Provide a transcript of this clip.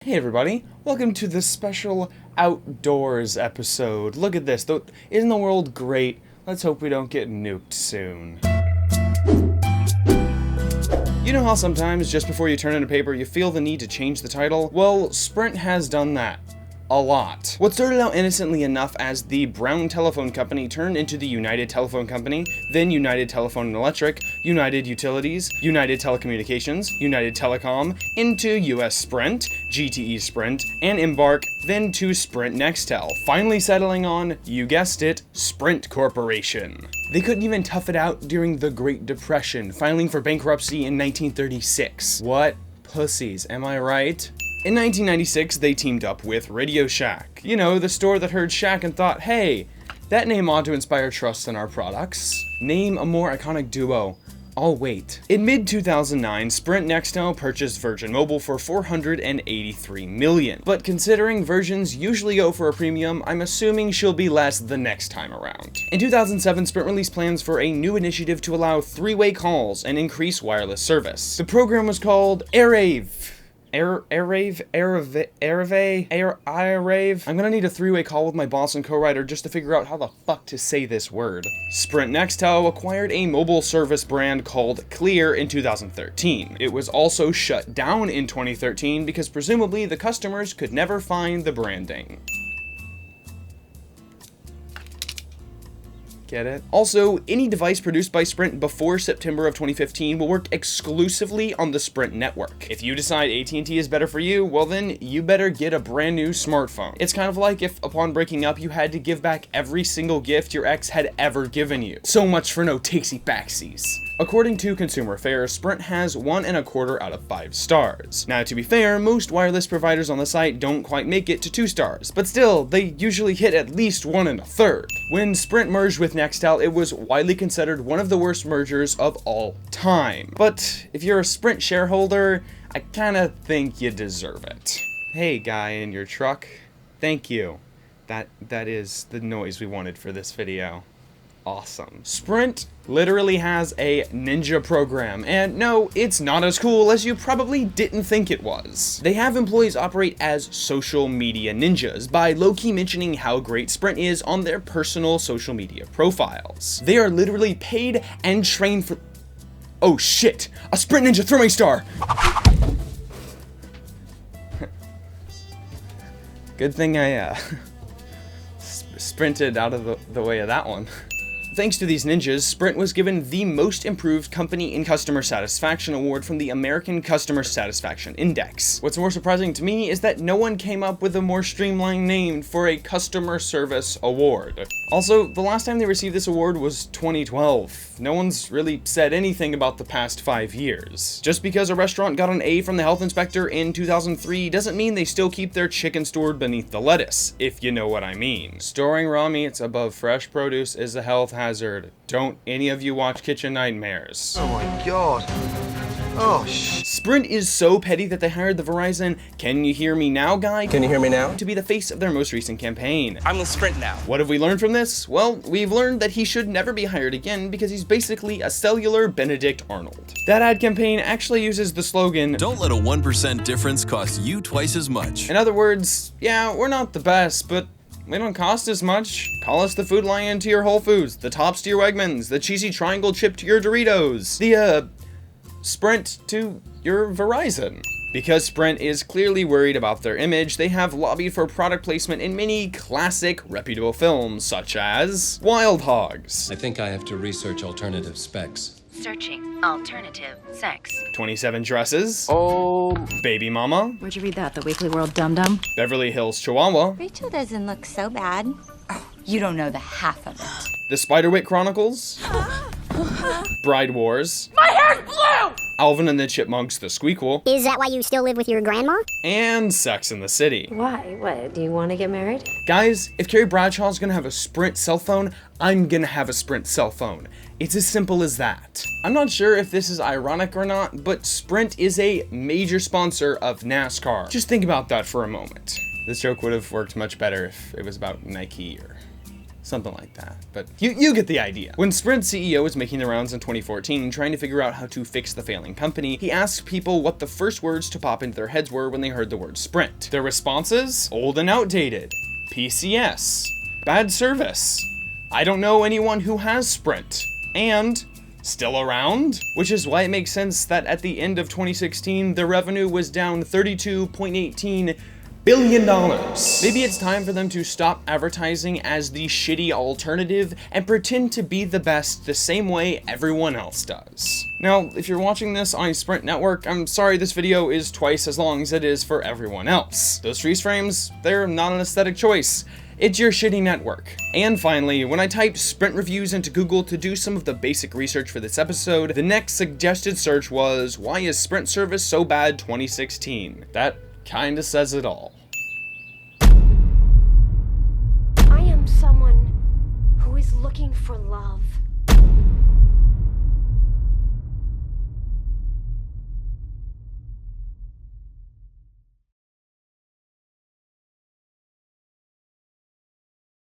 Hey everybody, welcome to the special outdoors episode. Look at this, isn't the world great? Let's hope we don't get nuked soon. You know how sometimes, just before you turn in a paper, you feel the need to change the title? Well, Sprint has done that. A lot. What started out innocently enough as the Brown Telephone Company turned into the United Telephone Company, then United Telephone and Electric, United Utilities, United Telecommunications, United Telecom, into US Sprint, GTE Sprint, and Embark, then to Sprint Nextel, finally settling on, you guessed it, Sprint Corporation. They couldn't even tough it out during the Great Depression, filing for bankruptcy in 1936. What pussies, am I right? In 1996, they teamed up with Radio Shack. You know, the store that heard Shack and thought, hey, that name ought to inspire trust in our products. Name a more iconic duo. I'll wait. In mid-2009, Sprint Nextel purchased Virgin Mobile for $483 million. But considering Virgins usually go for a premium, I'm assuming she'll be less the next time around. In 2007, Sprint released plans for a new initiative to allow three-way calls and increase wireless service. The program was called AirAve. AirAve? I'm gonna need a three-way call with my boss and co-writer just to figure out how the fuck to say this word. Sprint Nextel acquired a mobile service brand called Clear in 2013. It was also shut down in 2013 because presumably the customers could never find the branding. Get it? Also, any device produced by Sprint before September of 2015 will work exclusively on the Sprint network. If you decide AT&T is better for you, well then, you better get a brand new smartphone. It's kind of like if, upon breaking up, you had to give back every single gift your ex had ever given you. So much for no takesy-backsies. According to Consumer Affairs, Sprint has 1.25 out of 5 stars. Now, to be fair, most wireless providers on the site don't quite make it to 2 stars, but still, they usually hit at least 1 1/3. When Sprint merged with Nextel, it was widely considered one of the worst mergers of all time. But if you're a Sprint shareholder, I kinda think you deserve it. Hey, guy in your truck, thank you. That is the noise we wanted for this video. Awesome. Sprint literally has a ninja program, and no, it's not as cool as you probably didn't think it was. They have employees operate as social media ninjas by low-key mentioning how great Sprint is on their personal social media profiles. They are literally paid and trained for— oh shit! A Sprint Ninja throwing star! Good thing I sprinted out of the way of that one. Thanks to these ninjas, Sprint was given the Most Improved Company in Customer Satisfaction Award from the American Customer Satisfaction Index. What's more surprising to me is that no one came up with a more streamlined name for a customer service award. Also, the last time they received this award was 2012. No one's really said anything about the past 5 years. Just because a restaurant got an A from the health inspector in 2003 doesn't mean they still keep their chicken stored beneath the lettuce, if you know what I mean. Storing raw meats above fresh produce is a health hazard. Don't any of you watch Kitchen Nightmares. Oh my god. Oh shit. Sprint is so petty that they hired the Verizon Can You Hear Me Now guy Can you hear me now? to be the face of their most recent campaign. I'm with Sprint now. What have we learned from this? Well, we've learned that he should never be hired again because he's basically a cellular Benedict Arnold. That ad campaign actually uses the slogan, "Don't let a 1% difference cost you twice as much." in other words, yeah, we're not the best, but we don't cost as much. Call us the Food Lion to your Whole Foods, the Tops to your Wegmans, the Cheesy Triangle Chip to your Doritos, the, Sprint to your Verizon. Because Sprint is clearly worried about their image, they have lobbied for product placement in many classic, reputable films, such as Wild Hogs, I think I have to research alternative specs. Searching alternative sex. 27 Dresses, Oh. Baby Mama, Where'd you read that? The Weekly World Dum Dum? Beverly Hills Chihuahua, Rachel doesn't look so bad. You don't know the half of it. The Spiderwick Chronicles, Bride Wars, My hair's blue! Alvin and the Chipmunks The Squeakquel, Is that why you still live with your grandma? and Sex and the City. Why? What? Do you want to get married? Guys, if Carrie Bradshaw's gonna have a Sprint cell phone, I'm gonna have a Sprint cell phone. It's as simple as that. I'm not sure if this is ironic or not, but Sprint is a major sponsor of NASCAR. Just think about that for a moment. This joke would have worked much better if it was about Nike or Something like that, but you get the idea. When Sprint CEO was making the rounds in 2014, trying to figure out how to fix the failing company, he asked people what the first words to pop into their heads were when they heard the word Sprint. Their responses? Old and outdated. PCS. Bad service. I don't know anyone who has Sprint. And still around? Which is why it makes sense that at the end of 2016, the revenue was down $32.18 billion. Maybe it's time for them to stop advertising as the shitty alternative and pretend to be the best the same way everyone else does. Now, if you're watching this on a Sprint network, I'm sorry this video is twice as long as it is for everyone else. Those freeze frames, they're not an aesthetic choice. It's your shitty network. And finally, when I typed Sprint reviews into Google to do some of the basic research for this episode, the next suggested search was, why is Sprint service so bad 2016? That kinda says it all. I am someone who is looking for love.